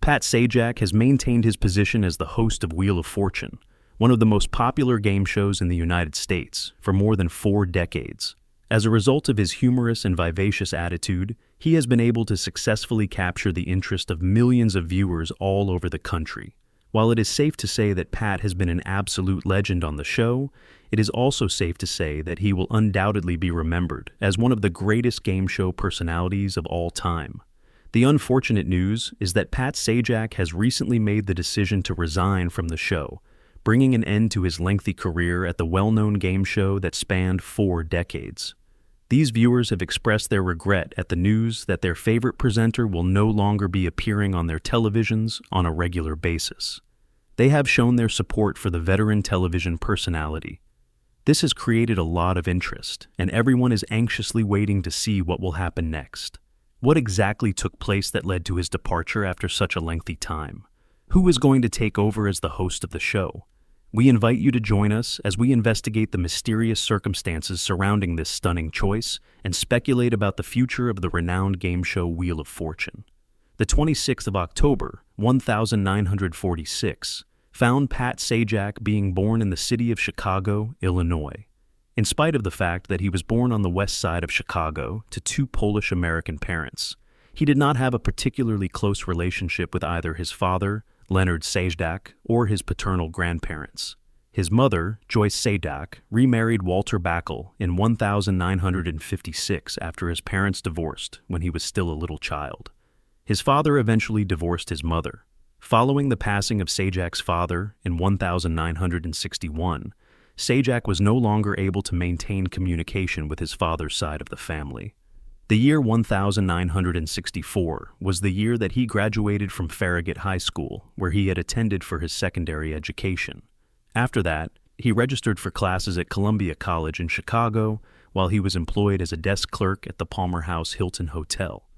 Pat Sajak has maintained his position as the host of Wheel of Fortune, one of the most popular game shows in the United States, for more than 4 decades. As a result of his humorous and vivacious attitude, he has been able to successfully capture the interest of millions of viewers all over the country. While it is safe to say that Pat has been an absolute legend on the show, it is also safe to say that he will undoubtedly be remembered as one of the greatest game show personalities of all time. The unfortunate news is that Pat Sajak has recently made the decision to resign from the show, bringing an end to his lengthy career at the well-known game show that spanned 4 decades. These viewers have expressed their regret at the news that their favorite presenter will no longer be appearing on their televisions on a regular basis. They have shown their support for the veteran television personality. This has created a lot of interest, and everyone is anxiously waiting to see what will happen next. What exactly took place that led to his departure after such a lengthy time? Who is going to take over as the host of the show? We invite you to join us as we investigate the mysterious circumstances surrounding this stunning choice and speculate about the future of the renowned game show Wheel of Fortune. The 26th of October, 1946, found Pat Sajak being born in the city of Chicago, Illinois. In spite of the fact that he was born on the west side of Chicago to 2 Polish-American parents, he did not have a particularly close relationship with either his father, Leonard Sajak, or his paternal grandparents. His mother, Joyce Sajak, remarried Walter Backel in 1956 after his parents divorced when he was still a little child. His father eventually divorced his mother. Following the passing of Sajak's father in 1961, Sajak was no longer able to maintain communication with his father's side of the family. The year 1964 was the year that he graduated from Farragut High School, where he had attended for his secondary education. After that, he registered for classes at Columbia College in Chicago while he was employed as a desk clerk at the Palmer House Hilton Hotel.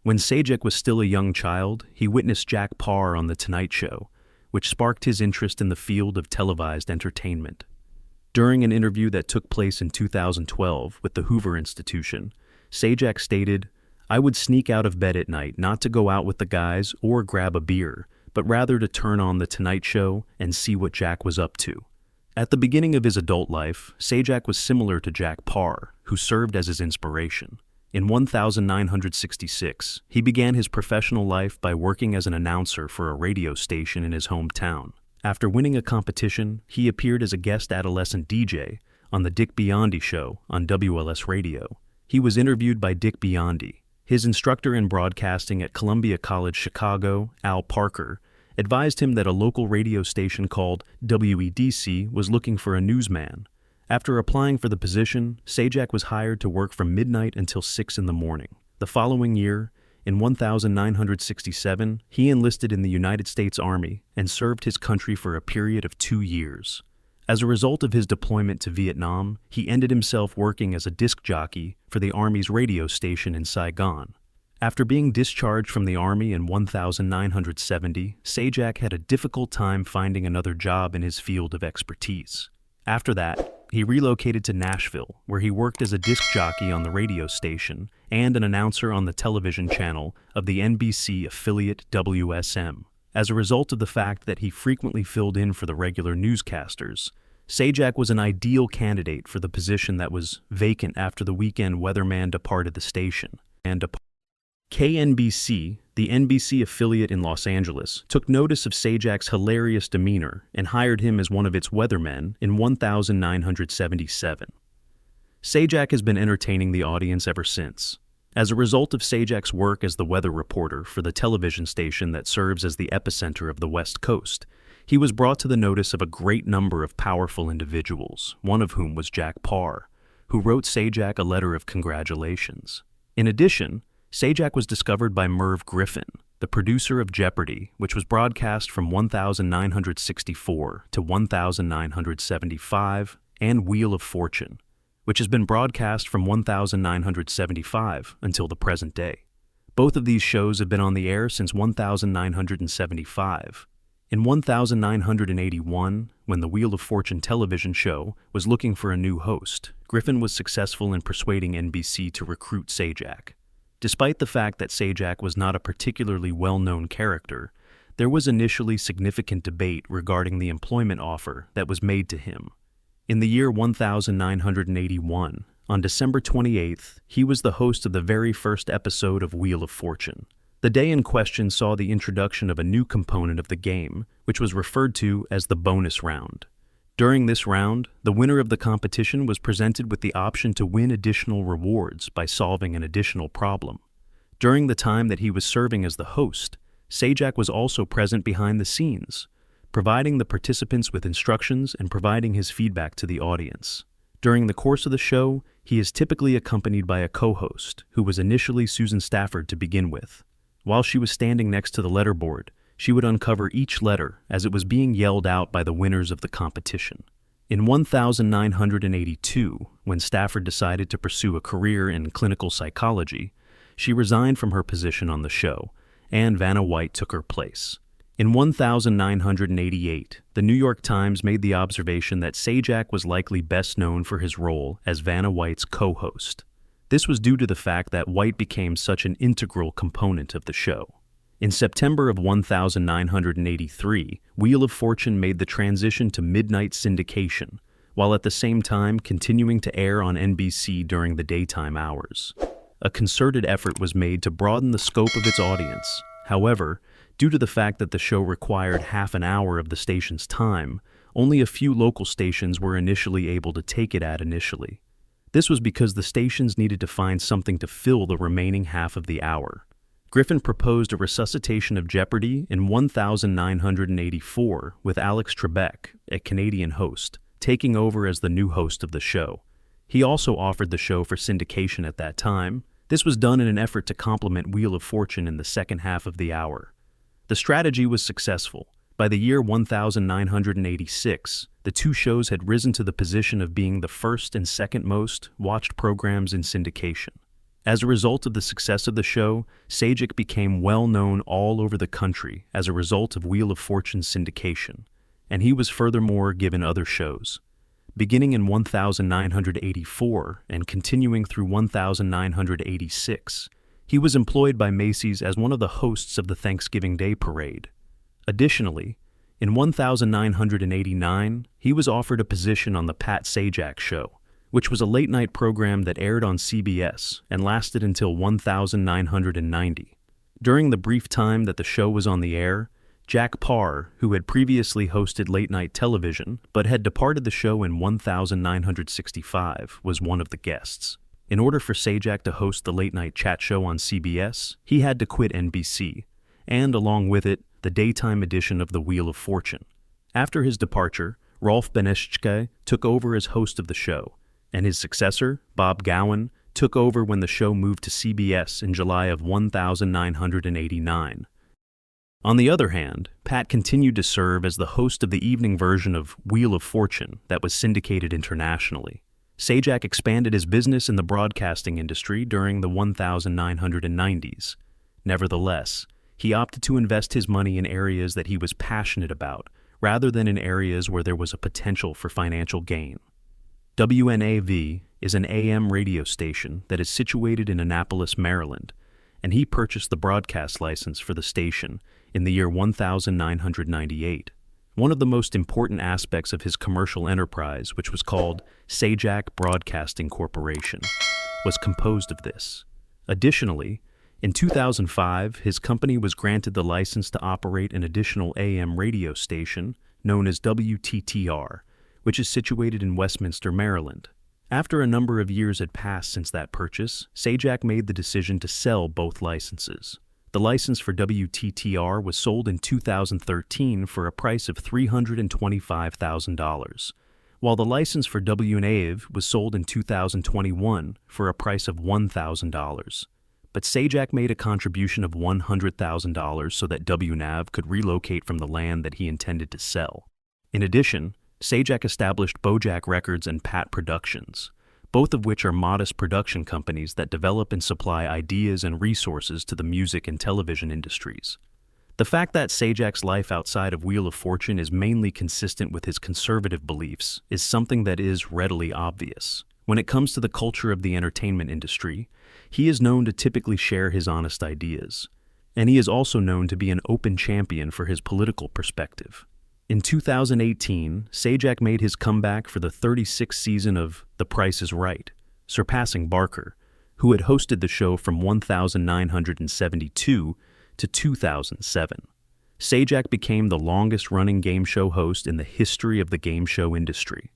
When Sajak was still a young child, he witnessed Jack Paar on The Tonight Show, which sparked his interest in the field of televised entertainment. During an interview that took place in 2012 with the Hoover Institution, Sajak stated, "I would sneak out of bed at night not to go out with the guys or grab a beer, but rather to turn on The Tonight Show and see what Jack was up to." At the beginning of his adult life, Sajak was similar to Jack Paar, who served as his inspiration. In 1966, he began his professional life by working as an announcer for a radio station in his hometown. After winning a competition, he appeared as a guest adolescent DJ on The Dick Biondi Show on WLS Radio. He was interviewed by Dick Biondi. His instructor in broadcasting at Columbia College Chicago, Al Parker, advised him that a local radio station called WEDC was looking for a newsman. After applying for the position, Sajak was hired to work from midnight until 6 in the morning. The following year, in 1967, he enlisted in the United States Army and served his country for a period of 2 years. As a result of his deployment to Vietnam, he ended himself working as a disc jockey for the Army's radio station in Saigon. After being discharged from the Army in 1970, Sajak had a difficult time finding another job in his field of expertise. After that, he relocated to Nashville, where he worked as a disc jockey on the radio station and an announcer on the television channel of the NBC affiliate WSM. As a result of the fact that he frequently filled in for the regular newscasters, Sajak was an ideal candidate for the position that was vacant after the weekend weatherman departed the station. KNBC, the NBC affiliate in Los Angeles, took notice of Sajak's hilarious demeanor and hired him as one of its weathermen in 1977. Sajak has been entertaining the audience ever since. As a result of Sajak's work as the weather reporter for the television station that serves as the epicenter of the West Coast, he was brought to the notice of a great number of powerful individuals, one of whom was Jack Paar, who wrote Sajak a letter of congratulations. In addition, Sajak was discovered by Merv Griffin, the producer of Jeopardy, which was broadcast from 1964 to 1975, and Wheel of Fortune, which has been broadcast from 1975 until the present day. Both of these shows have been on the air since 1975. In 1981, when the Wheel of Fortune television show was looking for a new host, Griffin was successful in persuading NBC to recruit Sajak. Despite the fact that Sajak was not a particularly well-known character, there was initially significant debate regarding the employment offer that was made to him. In the year 1981, on December 28th, he was the host of the very first episode of Wheel of Fortune. The day in question saw the introduction of a new component of the game, which was referred to as the bonus round. During this round, the winner of the competition was presented with the option to win additional rewards by solving an additional problem. During the time that he was serving as the host, Sajak was also present behind the scenes, providing the participants with instructions and providing his feedback to the audience. During the course of the show, he is typically accompanied by a co-host, who was initially Susan Stafford to begin with. While she was standing next to the letterboard, she would uncover each letter as it was being yelled out by the winners of the competition. In 1982, when Stafford decided to pursue a career in clinical psychology, she resigned from her position on the show, and Vanna White took her place. In 1988, the New York Times made the observation that Sajak was likely best known for his role as Vanna White's co-host. This was due to the fact that White became such an integral component of the show. In September of 1983, Wheel of Fortune made the transition to midnight syndication, while at the same time continuing to air on NBC during the daytime hours. A concerted effort was made to broaden the scope of its audience. However, due to the fact that the show required half an hour of the station's time, only a few local stations were initially able to take it at initially. This was because the stations needed to find something to fill the remaining half of the hour. Griffin proposed a resuscitation of Jeopardy in 1984 with Alex Trebek, a Canadian host, taking over as the new host of the show. He also offered the show for syndication at that time. This was done in an effort to complement Wheel of Fortune in the second half of the hour. The strategy was successful. By the year 1986, the two shows had risen to the position of being the first and second most watched programs in syndication. As a result of the success of the show, Sajak became well known all over the country as a result of Wheel of Fortune's syndication, and he was furthermore given other shows. Beginning in 1984 and continuing through 1986, he was employed by Macy's as one of the hosts of the Thanksgiving Day Parade. Additionally, in 1989, he was offered a position on the Pat Sajak Show, which was a late-night program that aired on CBS and lasted until 1990. During the brief time that the show was on the air, Jack Parr, who had previously hosted late-night television but had departed the show in 1965, was one of the guests. In order for Sajak to host the late-night chat show on CBS, he had to quit NBC, and along with it, the daytime edition of the Wheel of Fortune. After his departure, Rolf Beneščka took over as host of the show, and his successor, Bob Gowan, took over when the show moved to CBS in July of 1989. On the other hand, Pat continued to serve as the host of the evening version of Wheel of Fortune that was syndicated internationally. Sajak expanded his business in the broadcasting industry during the 1990s. Nevertheless, he opted to invest his money in areas that he was passionate about, rather than in areas where there was a potential for financial gain. WNAV is an AM radio station that is situated in Annapolis, Maryland, and he purchased the broadcast license for the station in the year 1998. One of the most important aspects of his commercial enterprise, which was called Sajak Broadcasting Corporation, was composed of this. Additionally, in 2005, his company was granted the license to operate an additional AM radio station known as WTTR, which is situated in Westminster, Maryland. After a number of years had passed since that purchase, Sajak made the decision to sell both licenses. The license for WTTR was sold in 2013 for a price of $325,000, while the license for WNAV was sold in 2021 for a price of $1,000. But Sajak made a contribution of $100,000 so that WNAV could relocate from the land that he intended to sell. In addition, Sajak established Bojack Records and Pat Productions, both of which are modest production companies that develop and supply ideas and resources to the music and television industries. The fact that Sajak's life outside of Wheel of Fortune is mainly consistent with his conservative beliefs is something that is readily obvious. When it comes to the culture of the entertainment industry, he is known to typically share his honest ideas. and he is also known to be an open champion for his political perspective. In 2018, Sajak made his comeback for the 36th season of The Price is Right, surpassing Barker, who had hosted the show from 1972 to 2007. Sajak became the longest-running game show host in the history of the game show industry.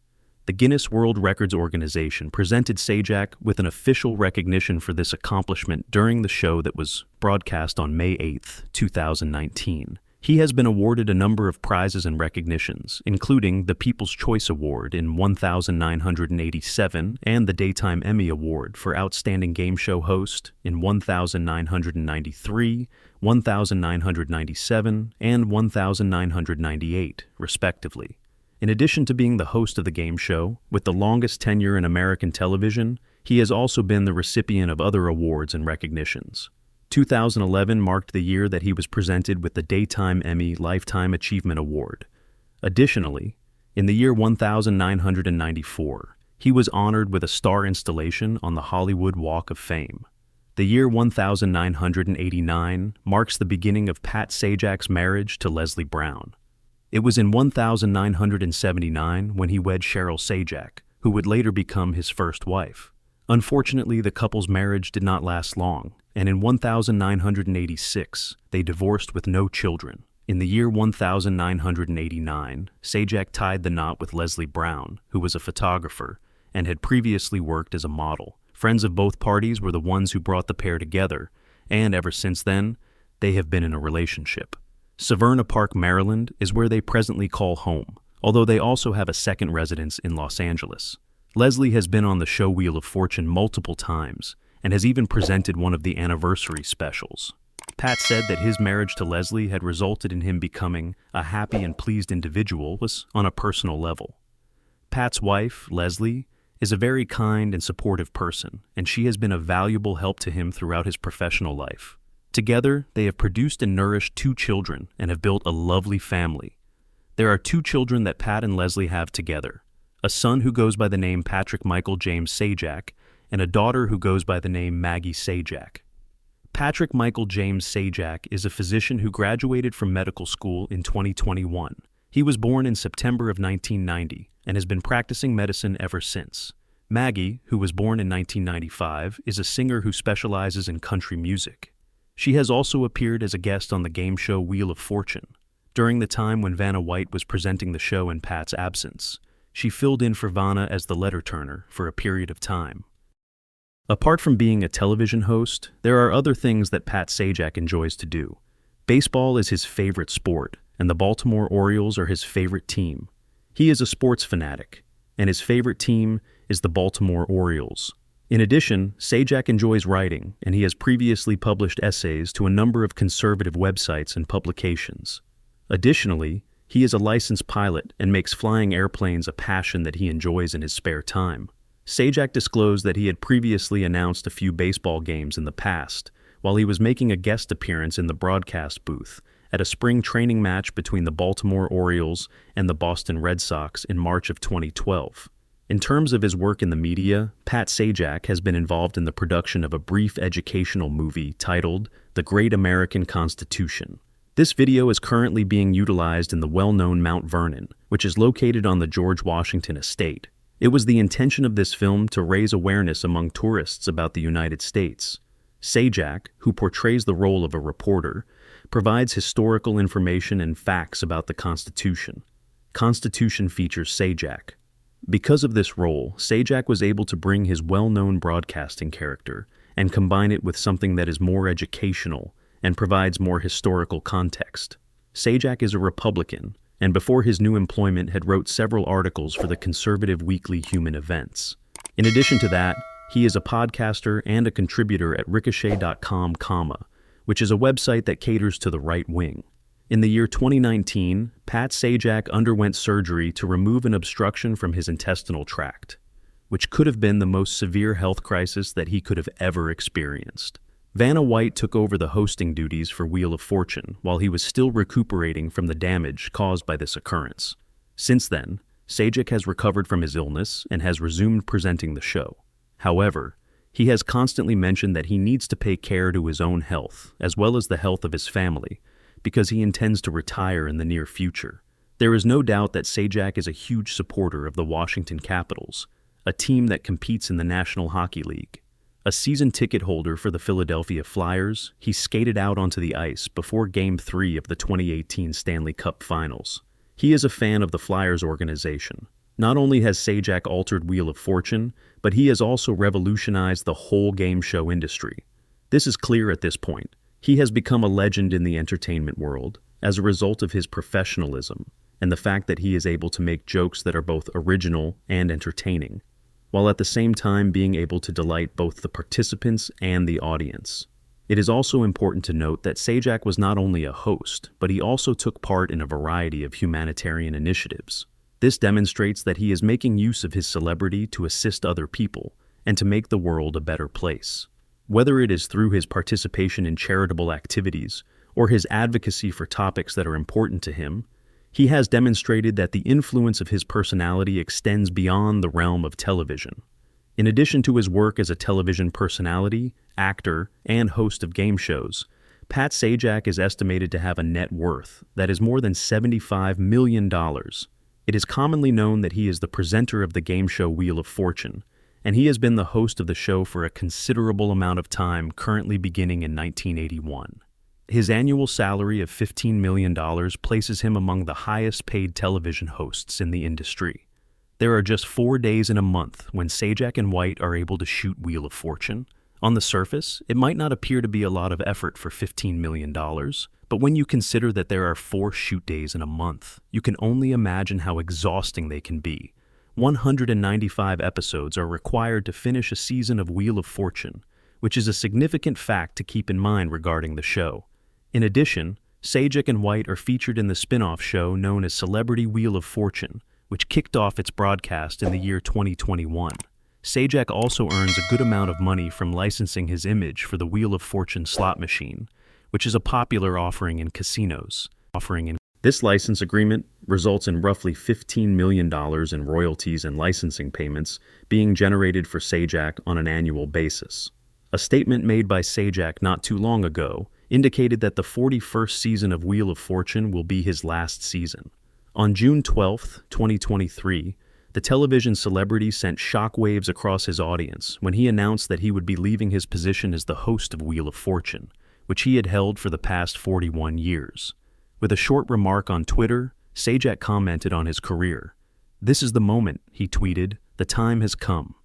The Guinness World Records organization presented Sajak with an official recognition for this accomplishment during the show that was broadcast on May 8, 2019. He has been awarded a number of prizes and recognitions, including the People's Choice Award in 1987 and the Daytime Emmy Award for Outstanding Game Show Host in 1993, 1997, and 1998, respectively. In addition to being the host of the game show, with the longest tenure in American television, he has also been the recipient of other awards and recognitions. 2011 marked the year that he was presented with the Daytime Emmy Lifetime Achievement Award. Additionally, in the year 1994, he was honored with a star installation on the Hollywood Walk of Fame. The year 1989 marks the beginning of Pat Sajak's marriage to Leslie Brown. It was in 1979 when he wed Cheryl Sajak, who would later become his first wife. Unfortunately, the couple's marriage did not last long, and in 1986, they divorced with no children. In the year 1989, Sajak tied the knot with Leslie Brown, who was a photographer and had previously worked as a model. Friends of both parties were the ones who brought the pair together, and ever since then, they have been in a relationship. Severna Park, Maryland, is where they presently call home, although they also have a second residence in Los Angeles. Leslie has been on the show Wheel of Fortune multiple times, and has even presented one of the anniversary specials. Pat said that his marriage to Leslie had resulted in him becoming a happy and pleased individual on a personal level. Pat's wife, Leslie, is a very kind and supportive person, and she has been a valuable help to him throughout his professional life. Together, they have produced and nourished 2 children and have built a lovely family. There are 2 children that Pat and Leslie have together, a son who goes by the name Patrick Michael James Sajak, and a daughter who goes by the name Maggie Sajak. Patrick Michael James Sajak is a physician who graduated from medical school in 2021. He was born in September of 1990 and has been practicing medicine ever since. Maggie, who was born in 1995, is a singer who specializes in country music. She has also appeared as a guest on the game show Wheel of Fortune. During the time when Vanna White was presenting the show in Pat's absence, she filled in for Vanna as the letter turner for a period of time. Apart from being a television host, there are other things that Pat Sajak enjoys to do. Baseball is his favorite sport, and the Baltimore Orioles are his favorite team. He is a sports fanatic, and his favorite team is the Baltimore Orioles. In addition, Sajak enjoys writing, and he has previously published essays to a number of conservative websites and publications. Additionally, he is a licensed pilot and makes flying airplanes a passion that he enjoys in his spare time. Sajak disclosed that he had previously announced a few baseball games in the past, while he was making a guest appearance in the broadcast booth at a spring training match between the Baltimore Orioles and the Boston Red Sox in March of 2012. In terms of his work in the media, Pat Sajak has been involved in the production of a brief educational movie titled The Great American Constitution. This video is currently being utilized in the well-known Mount Vernon, which is located on the George Washington estate. It was the intention of this film to raise awareness among tourists about the United States. Sajak, who portrays the role of a reporter, provides historical information and facts about the Constitution. Constitution features Sajak. Because of this role, Sajak was able to bring his well-known broadcasting character and combine it with something that is more educational and provides more historical context. Sajak is a Republican, and before his new employment had wrote several articles for the conservative weekly Human Events. In addition to that, he is a podcaster and a contributor at ricochet.com, which is a website that caters to the right wing. In the year 2019, Pat Sajak underwent surgery to remove an obstruction from his intestinal tract, which could have been the most severe health crisis that he could have ever experienced. Vanna White took over the hosting duties for Wheel of Fortune while he was still recuperating from the damage caused by this occurrence. Since then, Sajak has recovered from his illness and has resumed presenting the show. However, He has constantly mentioned that he needs to pay care to his own health, as well as the health of his family, because he intends to retire in the near future. There is no doubt that Sajak is a huge supporter of the Washington Capitals, a team that competes in the National Hockey League. A season ticket holder for the Philadelphia Flyers, he skated out onto the ice before Game 3 of the 2018 Stanley Cup Finals. He is a fan of the Flyers organization. Not only has Sajak altered Wheel of Fortune, but he has also revolutionized the whole game show industry. This is clear at this point. He has become a legend in the entertainment world as a result of his professionalism and the fact that he is able to make jokes that are both original and entertaining, while at the same time being able to delight both the participants and the audience. It is also important to note that Sajak was not only a host, but he also took part in a variety of humanitarian initiatives. This demonstrates that he is making use of his celebrity to assist other people and to make the world a better place. Whether it is through his participation in charitable activities or his advocacy for topics that are important to him, he has demonstrated that the influence of his personality extends beyond the realm of television. In addition to his work as a television personality, actor, and host of game shows, Pat Sajak is estimated to have a net worth that is more than $75 million. It is commonly known that he is the presenter of the game show Wheel of Fortune, and he has been the host of the show for a considerable amount of time, currently beginning in 1981. His annual salary of $15 million places him among the highest-paid television hosts in the industry. There are just 4 days in a month when Sajak and White are able to shoot Wheel of Fortune. On the surface, it might not appear to be a lot of effort for $15 million, but when you consider that there are 4 shoot days in a month, you can only imagine how exhausting they can be. 195 episodes are required to finish a season of Wheel of Fortune, which is a significant fact to keep in mind regarding the show. In addition, Sajak and White are featured in the spin-off show known as Celebrity Wheel of Fortune, which kicked off its broadcast in the year 2021. Sajak also earns a good amount of money from licensing his image for the Wheel of Fortune slot machine, which is a popular offering in casinos. This license agreement results in roughly $15 million in royalties and licensing payments being generated for Sajak on an annual basis. A statement made by Sajak not too long ago indicated that the 41st season of Wheel of Fortune will be his last season. On June 12, 2023, the television celebrity sent shockwaves across his audience when he announced that he would be leaving his position as the host of Wheel of Fortune, which he had held for the past 41 years. With a short remark on Twitter, Sajak commented on his career. "This is the moment," he tweeted, "the time has come.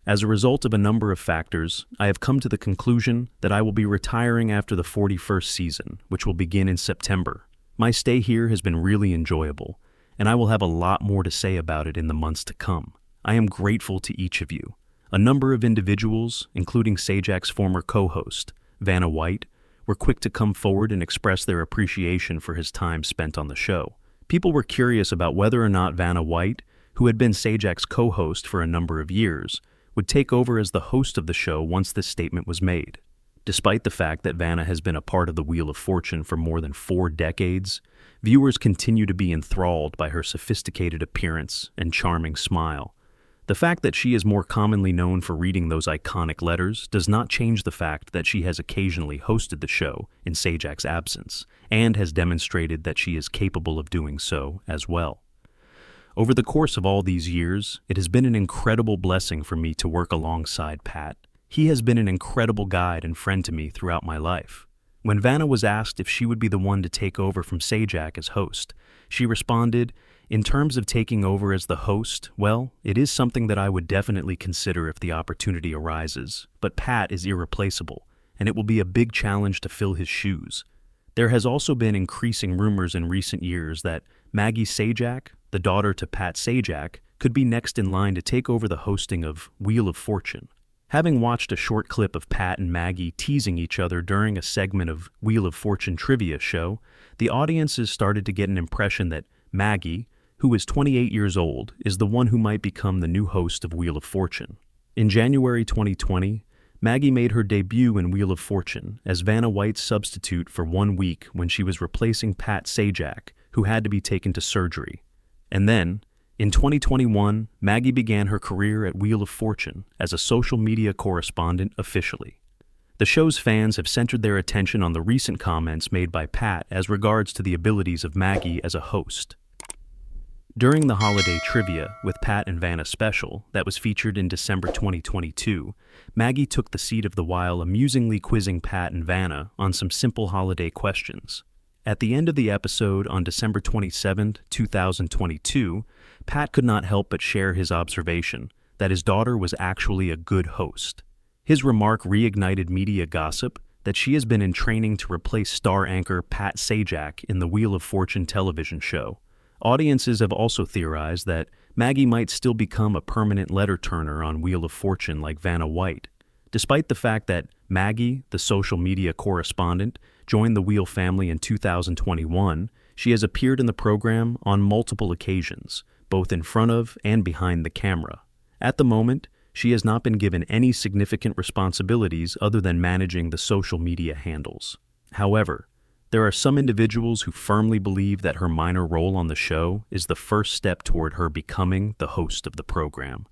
As a result of a number of factors, I have come to the conclusion that I will be retiring after the 41st season, which will begin in September. My stay here has been really enjoyable, and I will have a lot more to say about it in the months to come. I am grateful to each of you." A number of individuals, including Sajak's former co-host, Vanna White, were quick to come forward and express their appreciation for his time spent on the show. People were curious about whether or not Vanna White, who had been Sajak's co-host for a number of years, would take over as the host of the show once this statement was made. Despite the fact that Vanna has been a part of the Wheel of Fortune for more than 4 decades, viewers continue to be enthralled by her sophisticated appearance and charming smile. The fact that she is more commonly known for reading those iconic letters does not change the fact that she has occasionally hosted the show in Sajak's absence, and has demonstrated that she is capable of doing so as well. Over the course of all these years, it has been an incredible blessing for me to work alongside Pat. He has been an incredible guide and friend to me throughout my life. When Vanna was asked if she would be the one to take over from Sajak as host, she responded, "In terms of taking over as the host, well, it is something that I would definitely consider if the opportunity arises, but Pat is irreplaceable, and it will be a big challenge to fill his shoes." There has also been increasing rumors in recent years that Maggie Sajak, the daughter to Pat Sajak, could be next in line to take over the hosting of Wheel of Fortune. Having watched a short clip of Pat and Maggie teasing each other during a segment of Wheel of Fortune trivia show, the audiences started to get an impression that Maggie, who is 28 years old, is the one who might become the new host of Wheel of Fortune. In January 2020, Maggie made her debut in Wheel of Fortune as Vanna White's substitute for 1 week when she was replacing Pat Sajak, who had to be taken to surgery. And then, In 2021, Maggie began her career at Wheel of Fortune as a social media correspondent officially. The show's fans have centered their attention on the recent comments made by Pat as regards to the abilities of Maggie as a host. During the holiday trivia with Pat and Vanna special that was featured in December 2022, Maggie took the seat of the while amusingly quizzing Pat and Vanna on some simple holiday questions. At the end of the episode on December 27, 2022, Pat could not help but share his observation that his daughter was actually a good host. His remark reignited media gossip that she has been in training to replace star anchor Pat Sajak in the Wheel of Fortune television show. Audiences have also theorized that Maggie might still become a permanent letter-turner on Wheel of Fortune like Vanna White. Despite the fact that Maggie, the social media correspondent, joined the Wheel family in 2021, she has appeared in the program on multiple occasions, both in front of and behind the camera. At the moment, she has not been given any significant responsibilities other than managing the social media handles. However, there are some individuals who firmly believe that her minor role on the show is the first step toward her becoming the host of the program.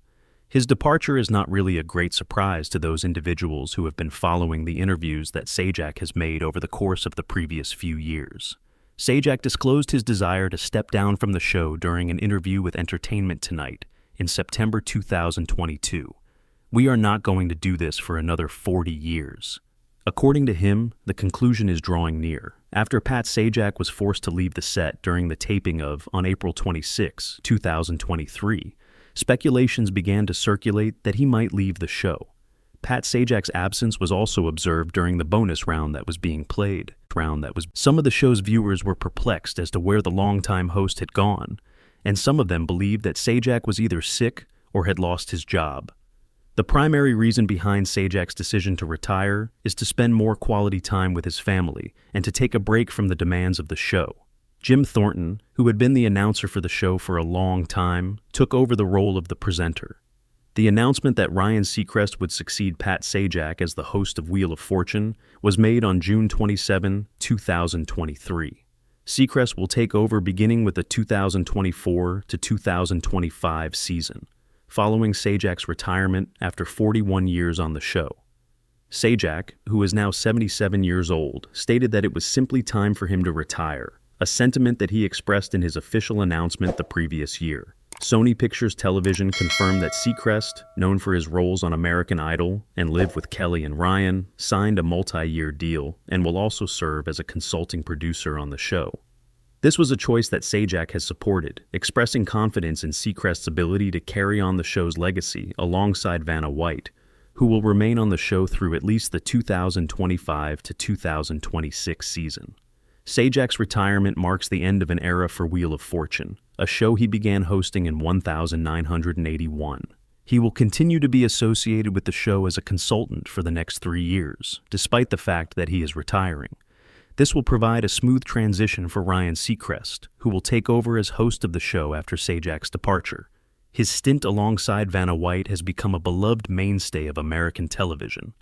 His departure is not really a great surprise to those individuals who have been following the interviews that Sajak has made over the course of the previous few years. Sajak disclosed his desire to step down from the show during an interview with Entertainment Tonight in September 2022. "We are not going to do this for another 40 years. According to him, the conclusion is drawing near. After Pat Sajak was forced to leave the set during the taping of On April 26, 2023, speculations began to circulate that he might leave the show. Pat Sajak's absence was also observed during the bonus round that was being played. Some of the show's viewers were perplexed as to where the longtime host had gone, and some of them believed that Sajak was either sick or had lost his job. The primary reason behind Sajak's decision to retire is to spend more quality time with his family and to take a break from the demands of the show. Jim Thornton, who had been the announcer for the show for a long time, took over the role of the presenter. The announcement that Ryan Seacrest would succeed Pat Sajak as the host of Wheel of Fortune was made on June 27, 2023. Seacrest will take over beginning with the 2024 to 2025 season, following Sajak's retirement after 41 years on the show. Sajak, who is now 77 years old, stated that it was simply time for him to retire, a sentiment that he expressed in his official announcement the previous year. Sony Pictures Television confirmed that Seacrest, known for his roles on American Idol and Live with Kelly and Ryan, signed a multi-year deal and will also serve as a consulting producer on the show. This was a choice that Sajak has supported, expressing confidence in Seacrest's ability to carry on the show's legacy alongside Vanna White, who will remain on the show through at least the 2025 to 2026 season. Sajak's retirement marks the end of an era for Wheel of Fortune, a show he began hosting in 1981. He will continue to be associated with the show as a consultant for the next 3 years, despite the fact that he is retiring. This will provide a smooth transition for Ryan Seacrest, who will take over as host of the show after Sajak's departure. His stint alongside Vanna White has become a beloved mainstay of American television,